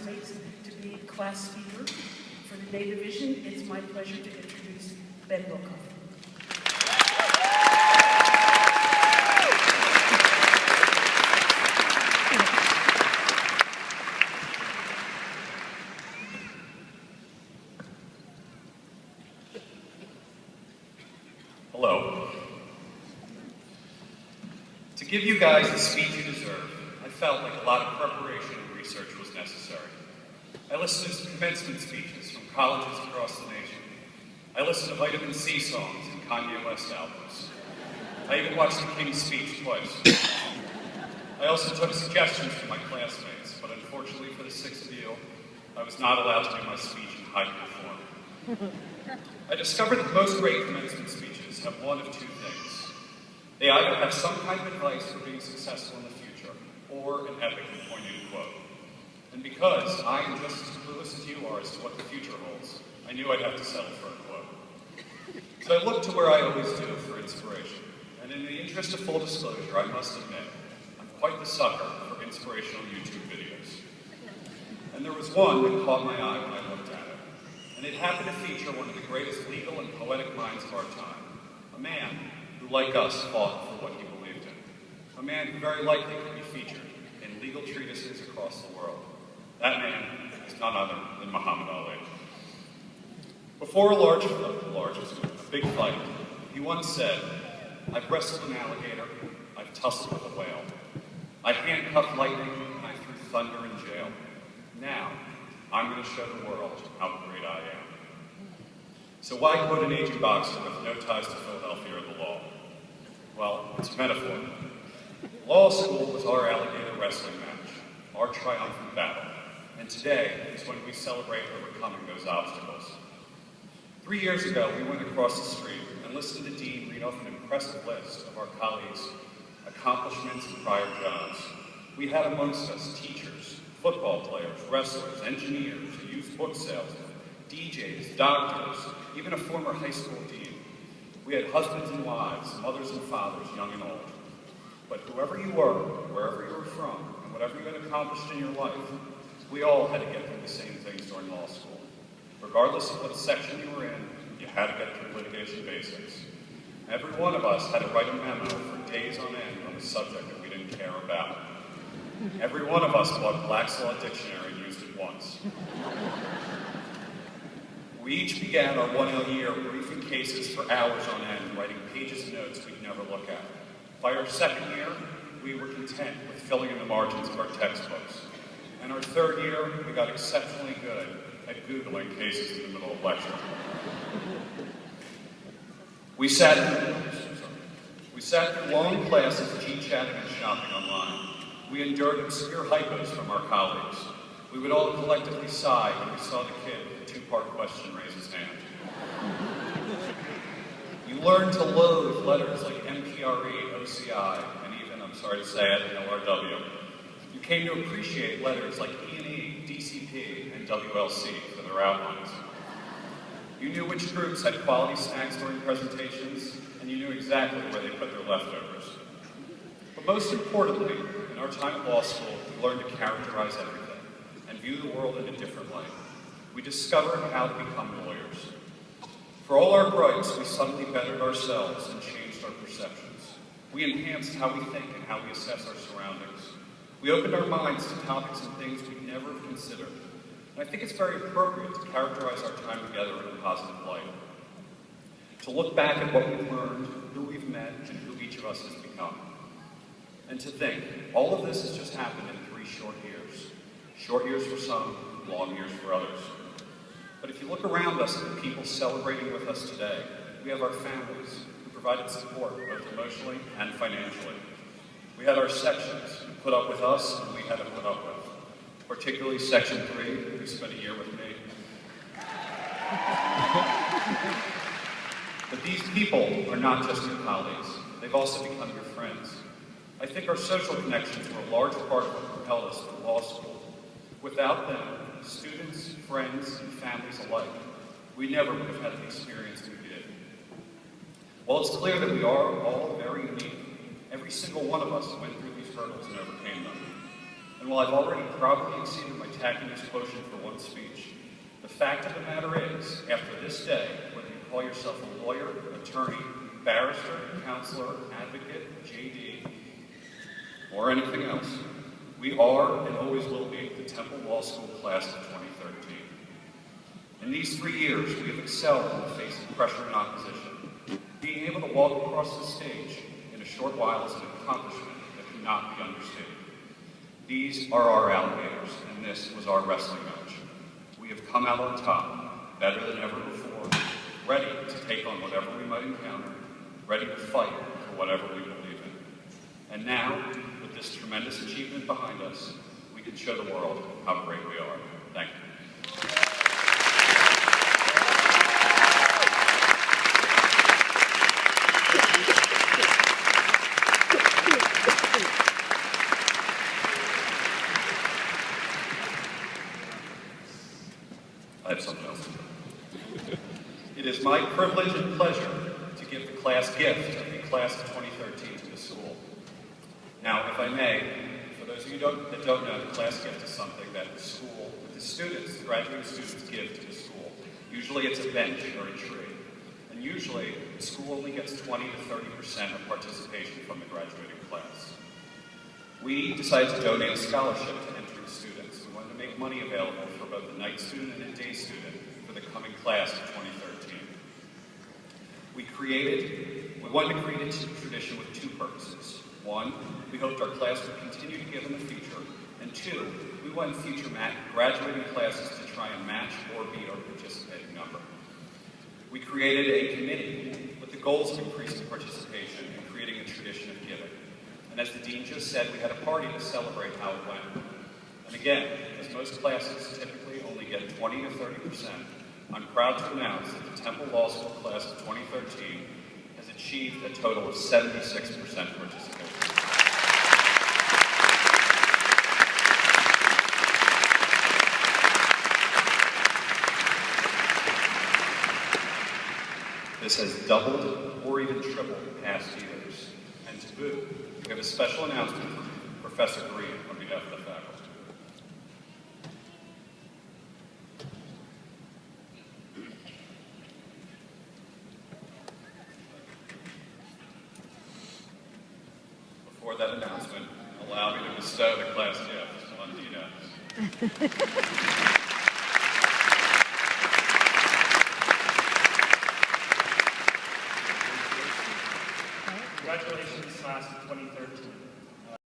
classmates to be class speaker. For the Day Division, it's my pleasure to introduce Ben Wilkoff. Hello. To give you guys the speech you deserve, I felt like a lot of preparation and research was necessary. I listened to commencement speeches from colleges across the nation. I listened to Vitamin C songs and Kanye West albums. I even watched the King's speech twice. I also took suggestions from my classmates, but unfortunately for the 6 of you, I was not allowed to do my speech in hybrid form. I discovered that most great commencement speeches have one of two things. They either have some kind of advice for being successful in the future, or an epic and poignant quote. And because I am just as clueless as you are as to what the future holds, I knew I'd have to settle for a quote. So I looked to where I always do for inspiration. And in the interest of full disclosure, I must admit, I'm quite the sucker for inspirational YouTube videos. And there was one that caught my eye when I looked at it. And it happened to feature one of the greatest legal and poetic minds of our time. A man who, like us, fought for what he believed in. A man who very likely could be featured in legal treatises across the world. That man is none other than Muhammad Ali. Before a big fight, he once said, "I've wrestled an alligator, I've tussled with a whale. I handcuffed lightning and I threw thunder in jail. Now, I'm going to show the world how great I am." So why quote an aging boxer with no ties to Philadelphia or the law? Well, it's a metaphor. Law school was our alligator wrestling match, our triumphant battle. And today is when we celebrate overcoming those obstacles. 3 years ago, we went across the street and listened to Dean read off an impressive list of our colleagues' accomplishments and prior jobs. We had amongst us teachers, football players, wrestlers, engineers, a used book salesman, DJs, doctors, even a former high school dean. We had husbands and wives, mothers and fathers, young and old. But whoever you were, wherever you were from, and whatever you had accomplished in your life, we all had to get through the same things during law school. Regardless of what section you were in, you had to get through litigation basics. Every one of us had to write a memo for days on end on a subject that we didn't care about. Every one of us bought Black's Law Dictionary and used it once. We each began our 1 year briefing cases for hours on end, writing pages of notes we'd never look at. By our second year, we were content with filling in the margins of our textbooks. And our third year, we got exceptionally good at Googling cases in the middle of lecture. We sat through long classes, chit-chatting and shopping online. We endured obscure hypos from our colleagues. We would all collectively sigh when we saw the kid with the two-part question raise his hand. You learned to loathe letters like MPRE, OCI, and even, I'm sorry to say it, LRW. You came to appreciate letters like E&E, DCP, and WLC for their outlines. You knew which groups had quality snacks during presentations, and you knew exactly where they put their leftovers. But most importantly, in our time at law school, we learned to characterize everything and view the world in a different light. We discovered how to become lawyers. For all our gripes, we suddenly bettered ourselves and changed our perceptions. We enhanced how we think and how we assess our surroundings. We opened our minds to topics and things we'd never have considered. And I think it's very appropriate to characterize our time together in a positive light. To look back at what we've learned, who we've met, and who each of us has become. And to think, all of this has just happened in 3 short years. Short years for some, long years for others. But if you look around us at the people celebrating with us today, we have our families who provided support both emotionally and financially. We had our sections who put up with us and we had to put up with. Particularly Section 3, who spent a year with me. But these people are not just your colleagues. They've also become your friends. I think our social connections were a large part of what propelled us through law school. Without them, students, friends, and families alike, we never would have had the experience we did. While it's clear that we are all very unique, every single one of us went through these hurdles and overcame them. And while I've already probably exceeded my tackiness quotient for one speech, the fact of the matter is, after this day, whether you call yourself a lawyer, attorney, barrister, counselor, advocate, JD, or anything else, we are and always will be the Temple Law School class of 2013. In these 3 years, we have excelled in the face of pressure and opposition. Being able to walk across the stage in a short while is an accomplishment that cannot be understated. These are our alligators, and this was our wrestling match. We have come out on top, better than ever before, ready to take on whatever we might encounter, ready to fight for whatever we believe in. And now, with this tremendous achievement behind us, we can show the world how great we are. Thank you. I have something else to do. It is my privilege and pleasure to give the class gift of the class of 2013 to the school. Now, if I may, for those of you that don't know, the class gift is something that the school, the students, the graduating students give to the school. Usually it's a bench or a tree. And usually, the school only gets 20 to 30% of participation from the graduating class. We decided to donate a scholarship to entering students. We wanted to make money available for both a night student and a day student for the coming class of 2013. We wanted to create a tradition with two purposes. One, we hoped our class would continue to give in the future. And two, we wanted future graduating classes to try and match or beat our participating number. We created a committee with the goals of increasing participation and creating a tradition of giving. And as the dean just said, we had a party to celebrate how it went. And again, as most classes typically only get 20 to 30%, I'm proud to announce that the Temple Law School class of 2013 has achieved a total of 76% participation. This has doubled or even tripled past years. And to boot, we have a special announcement from Professor Green on behalf of the faculty. Before that announcement, allow me to bestow the class gift on Dina. Congratulations, class of 2013.